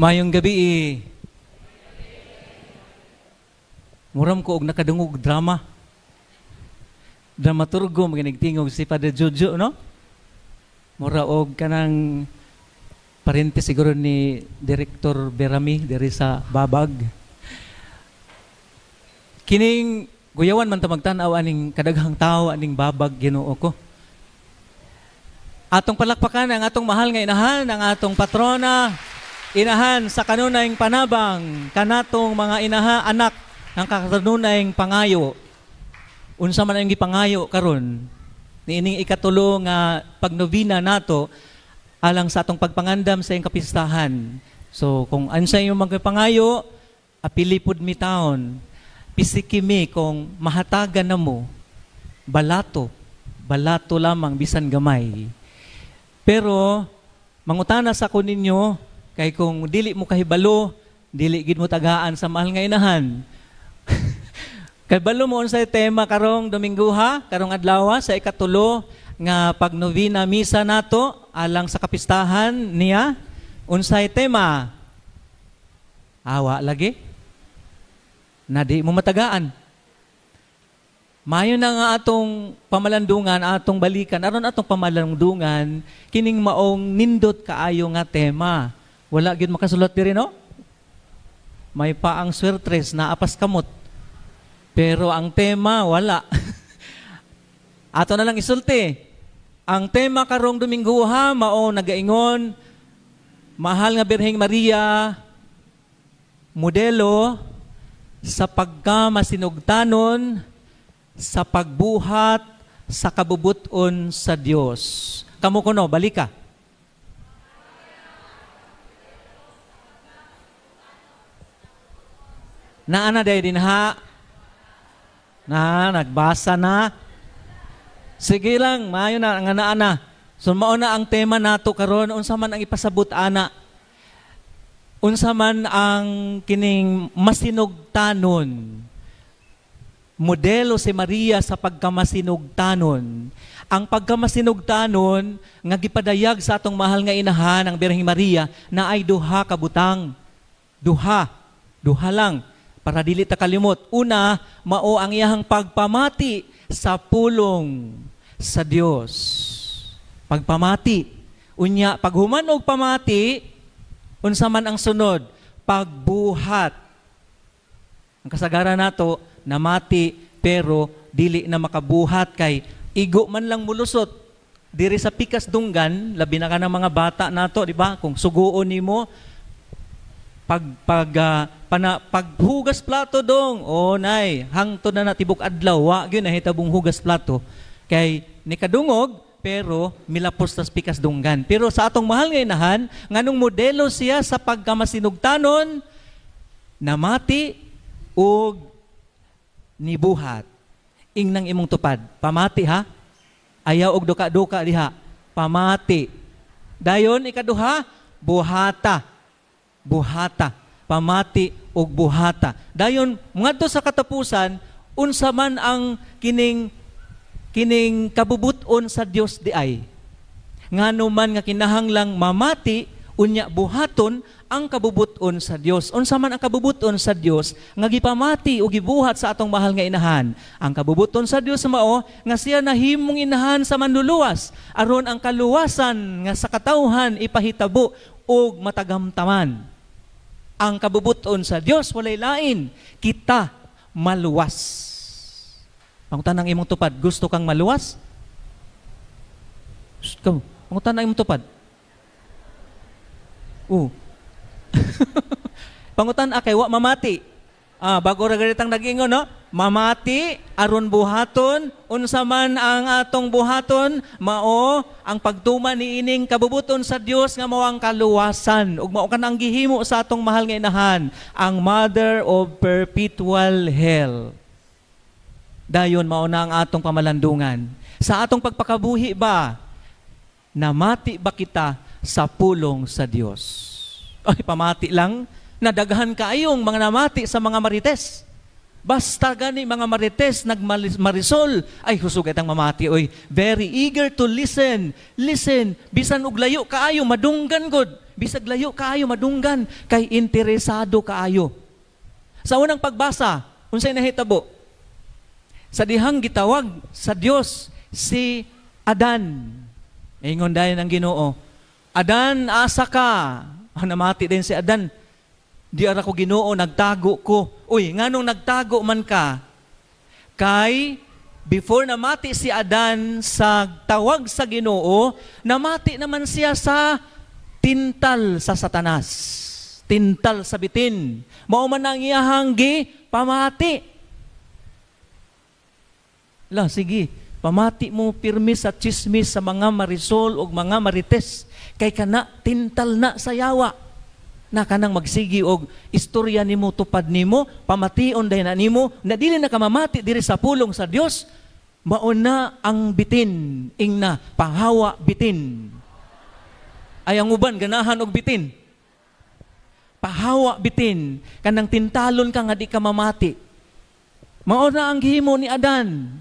Mayong gabi muram ko og nakadungog drama. Dramaturgo maginigtingog si Padre Jojo, no? Mura og kanang parente siguro ni Director Berami diri sa Babag. Kining guyawan man ta magtan-aw aning kadaghang tawo aning Babag Ginoo ko. Atong palakpakan ang atong mahal nga inahan, ang atong patrona, inahan sa kanunayng panabang, kanatong mga inaha, anak ng kanunayng pangayo. Unsa man ang gipangayo karon niining ikatulo nga pagnovena nato alang sa atong pagpangandam sa iyang kapistahan. So kung ansa imong magpangayo, apili pud mi taon. Pisiki mi kung mahatagan na mo, balato lamang bisan gamay. Pero mangutana sa ko ninyo, kay kung dili mo kahibalo, dili gid mo tagaan sa mahal nga inahan. Kay balo mo unsay tema karong Domingo karong adlaw sa ikatulo nga pagnovena misa nato alang sa kapistahan niya. Unsay tema? Awa lagi. Na di mo matagaan. Mayo na nga atong pamalandungan, atong balikan, aron atong pamalandungan, kining maong nindot kaayo nga tema. Wala gyud makasulat diri, no? May pa ang swertres na apas kamot. Pero ang tema, wala. Ato na lang isulti. Ang tema karong Domingo mao nagaingon, mahal nga Birheng Maria, modelo sa pagkamasinugtanon, sa pagbuhat, sa kabubuton sa Dios. Kamo kuno, balika. Naana day din ha? Na, nagbasa na. Sige lang, mayo na, nga naana. So mao na ang tema nato karon, unsa man ang ipasabot ana. Unsa man ang kining masinugtanon. Modelo si Maria sa pagkamasinugtanon. Ang pagkamasinugtanon nga gipadayag sa atong mahal nga inahan ang Birheng Maria na ay duha ka butang. Duha lang para dili ta kalimot. Una, mao ang iyahang pagpamati sa pulong sa Dios. Pagpamati. Unya paghuman og pamati, unsa man ang sunod? Pagbuhat. Ang kasagaran nato namati pero dili na makabuhat kay igo man lang mulusot diri sa pikas dunggan, labi na ka ng mga bata nato, di ba? Kung suguon nimo paghugas plato dong, nay, hangtod na natibok adlaw, wa gyud nahitabong hugas plato kay nikadungog pero milapos tas pikas dunggan. Pero sa atong mahal nga inahan, nganong modelo siya sa pagkamasinugtanon, namati ug nibuhat. Ingnang imong tupad. Pamati ha? Ayaw og duka-duka diha. Pamati. Dayon ikaduha, buhata. Buhata. Pamati og buhata. Dayon ngadto sa katapusan, unsa man ang kining kabubuton sa Dios di ay. Ngano man nga kinahanglang mamati, unya buhaton ang kabubuton sa Dios. Unsa man ang kabubuton sa Dios nga gipamati o gibuhat sa atong mahal nga inahan. Ang kabubuton sa Dios mao nga siya nahimong inahan sa manluluwas aron ang kaluwasan nga sa katawhan ipahitabo og matagamtaman. Ang kabubuton sa Dios walay lain, kita maluwas. Pangutan ang imong tupad, gusto kang maluwas? Ikaw, pangutan ang imong tupad. Pangutan akay wa mamati. Bago ra ganitang nag-ingon, no? Mamati aron buhaton, unsa man ang atong buhaton, mao ang pagtuman niining kabubuton sa Dios nga mao ang kaluwasan ug mao kanang gihimo sa atong mahal nga inahan, ang Mother of Perpetual Health. Dayon mao na ang atong pamalandungan. Sa atong pagpakabuhi ba, namati ba kita sa pulong sa Dios? Ay, pamati lang, nadaghan kaayong mga namati sa mga marites. Basta gani mga marites nagmarisol, ay husugay tang mamati, oy, very eager to listen, bisan og layo kaayo, madunggan god, bisag layo kaayo madunggan kay interesado kaayo. Sa unang pagbasa, unsay nahitabo? Sa dihang gitawag sa Dios si Adan. Ingon dayon ang Ginoo, Adan, asa ka? Namati din si Adan. Di ara ko Ginoo, nagtago ko. Uy, nganong nagtago man ka? Kay before namati si Adan sa tawag sa Ginoo, namati naman siya sa tintal sa Satanas. Tintal sa bitin. Mao man ang iyahang pamati. La, sige, pamati mo pirmi sa chismis sa mga marisol o mga marites. Kay kana, tintal na sa yawa. Na kanang magsigi og istorya nimo, tupad nimo, pamation dahil na nimo, na dili na kamamati diri sa pulong sa Dios, mauna ang bitin, ingna, pahawa bitin. Ay ang uban, ganahan og bitin. Pahawa bitin, kanang tintalon ka nga di ka mamati. Mauna ang gihimo ni Adan.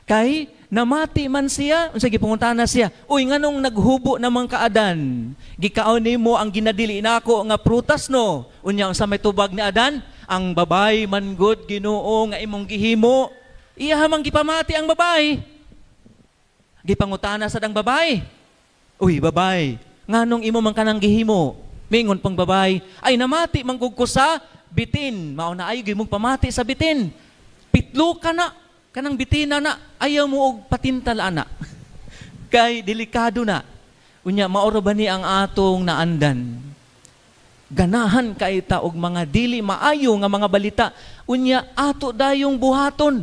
Kay namati man siya, unsa gipunguntahan na siya, uy nganong naghubo naman ka Adan? Gikaon nimo ang ginadili nako nga prutas no. Unya unsa may tubag ni Adan? Ang babay man good Ginoo nga imong gihimo. Iya hamang gipamati ang babay. Gipangutana sa dang babay. Uy babay, nganong imo man kanang gihimo? Mingon pang babay, ay namati manggug ko sa bitin. Mao na ay gimong pamati sa bitin. Pitlo ka na, kanang bitina na, ayaw mo og patintal ana. Kay delikado na. Unya maoro ba ni ang atong naandan? Ganahan kay ta og mga dili maayo nga mga balita. Unya ato dayong buhaton.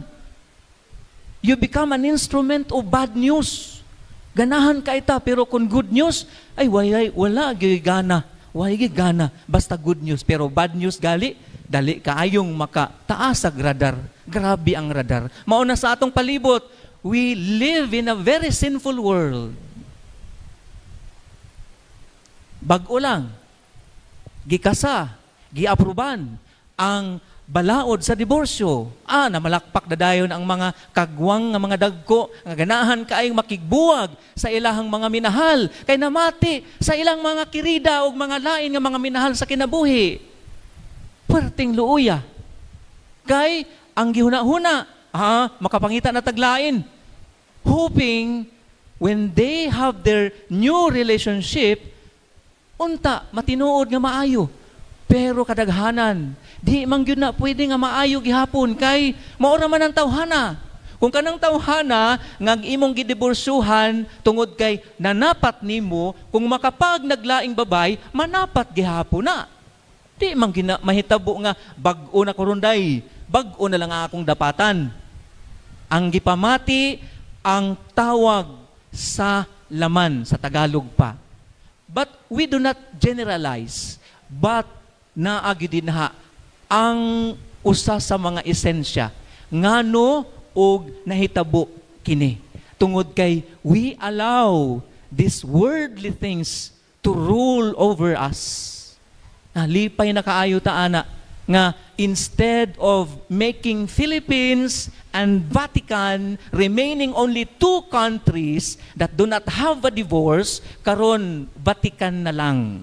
You become an instrument of bad news. Ganahan kay ta pero kung good news ay wala gyud gana. Wala gyud gana basta good news pero bad news gali dali kaayong makataas sa radar. Grabe ang radar. Mauna sa atong palibot, we live in a very sinful world. Bag-o lang, gikasa, giapruban ang balaod sa diborsyo. Namalakpak na dayon ang mga kagwang nga mga dagko, nga ganahan kaayong makigbuwag sa ilahang mga minahal, kay namati sa ilang mga kirida o mga lain nga mga minahal sa kinabuhi. Perting luuya. Kay ang gihuna-huna, makapangita na taglain, hoping when they have their new relationship, unta, matinuod nga maayo. Pero kadaghanan, di man gyud na pwede nga maayo gihapon kay maura man ang tawhana. Kung kanang tawhana nga imong gidiborsyuhan tungod kay nanapat nimo, kung makapag naglaing babay, manapat gihapon na. Di man mahitabo nga bag-o na kurunday, bag-o na lang akong dapatan. Ang gipamati ang tawag sa laman sa Tagalog pa. But we do not generalize. But naagi dinha ang usa sa mga esensya ngano og nahitabo kini tungod kay we allow these worldly things to rule over us. Lipay na kaayo ta ana nga instead of making Philippines and Vatican remaining only two countries that do not have a divorce, karon Vatican na lang.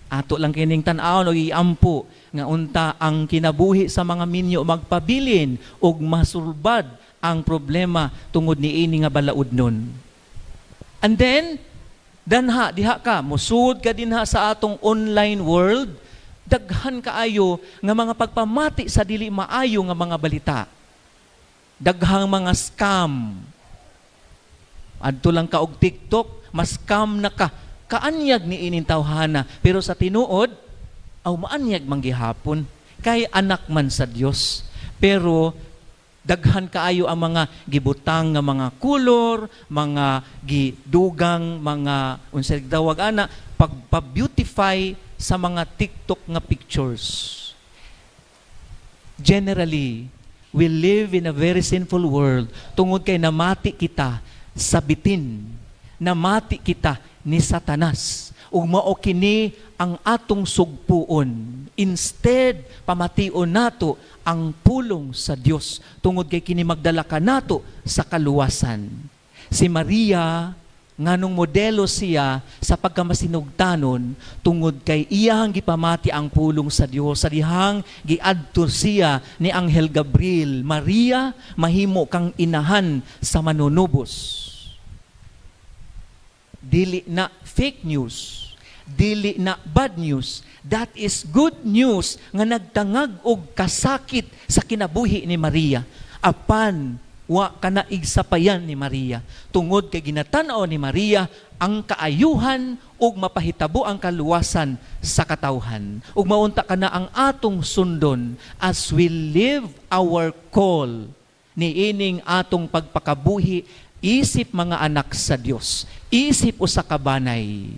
Ato lang kining tan-aw o iampo nga unta ang kinabuhi sa mga minyo magpabilin og masulbad ang problema tungod niini nga balaod nun. And then diha ka musud ka dinha sa atong online world, daghan kaayo nga mga pagpamati sa dili maayo nga mga balita. Daghang mga scam. Adto lang ka og TikTok, mas scam na ka. Kaanyag ni ining tawhana, pero sa tinuod, maanyag manggihapon, kay anak man sa Dios. Pero daghan kaayo ang mga gibutang nga mga kulor, mga gidugang, mga unsay dawag ana, pagpa-beautify sa mga TikTok nga pictures. Generally, we live in a very sinful world tungod kay namati kita sa bitin, namati kita ni Satanas. Ug mao kini ang atong sugpuon. Instead, pamation nato ang pulong sa Dios tungod kay kini magdala ka nato sa kaluwasan. Si Maria nganong modelo siya sa pagkamasinugtanon tungod kay iyang gipamati ang pulong sa Dios sa dihang giadto siya ni Anghel Gabriel, Maria, mahimo kang inahan sa manunubos. Dili na fake news, dili na bad news. That is good news nga nagtangag og kasakit sa kinabuhi ni Maria. Apan wa kanaig sapayan ni Maria. Tungod kay ginatan-aw ni Maria ang kaayuhan ug mapahitabo ang kaluwasan sa katawhan. Ug maunta kana ang atong sundon as we live our call ni ining atong pagpakabuhi isip mga anak sa Dios. Isip usa ka banay.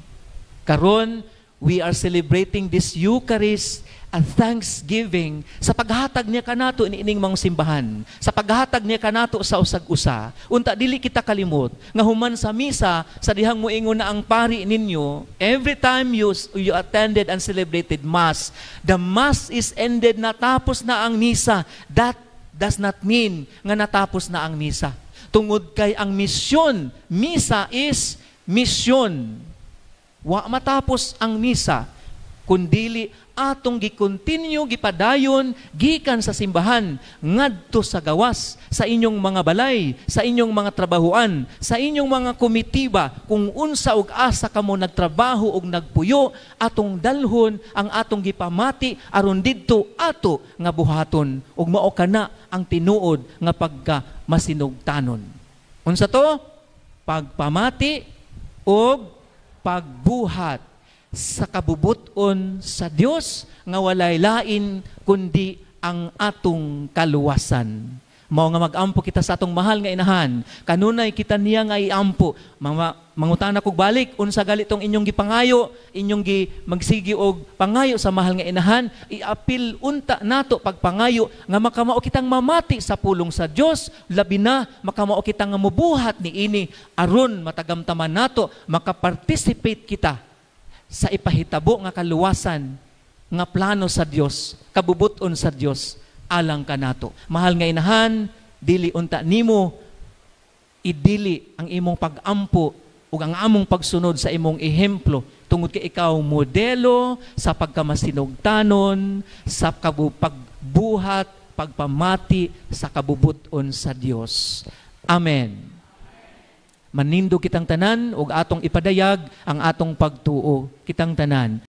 Karon we are celebrating this Eucharist at thanksgiving sa paghatag niya kanato ining mga simbahan, sa paghatag niya kanato sa usag-usa. Unta dili kita kalimot nga human sa misa sa dihang moingon na ang pari ninyo, every time you attended and celebrated mass, the mass is ended, natapos na ang misa. That does not mean nga natapos na ang misa. Tungod kay ang misyon, misa is misyon. Wa matapos ang misa kundili atong gi-continue gipadayon gikan sa simbahan ngadto sa gawas, sa inyong mga balay, sa inyong mga trabahuan, sa inyong mga komitiba, kung unsa ug asa kamo nagtrabaho ug nagpuyo, atong dalhon ang atong gipamati aron didto ato nga buhaton ug mao kana ang tinuod nga pagka masinugtanon. Unsa to? Pagpamati ug pagbuhat sa kabubuton sa Dios nga walay lain kundi ang atong kaluwasan. Mao nga mag-ampo kita sa atong mahal nga inahan. Kanunay kita niya nga iampo. Mangutana kog balik unsa gali tong inyong gipangayo, inyong magsigi og pangayo sa mahal nga inahan, iapil unta nato pagpangayo nga makamao kitang mamati sa pulong sa Dios, labi na makamao kitang nga mobuhat niini aron matagamtaman nato makaparticipate kita sa ipahitabo nga kaluwasan nga plano sa Dios, kabubuton sa Dios alang kanato. Mahal nga inahan, dili unta nimo idili ang imong pag-ampo ug ang among pagsunod sa imong ehemplo tungod kay ikaw modelo sa pagkamasinugtanon, sa pagbuhat, pagpamati sa kabubuton sa Dios. Amen. Manindo kitang tanan ug atong ipadayag ang atong pagtuo kitang tanan.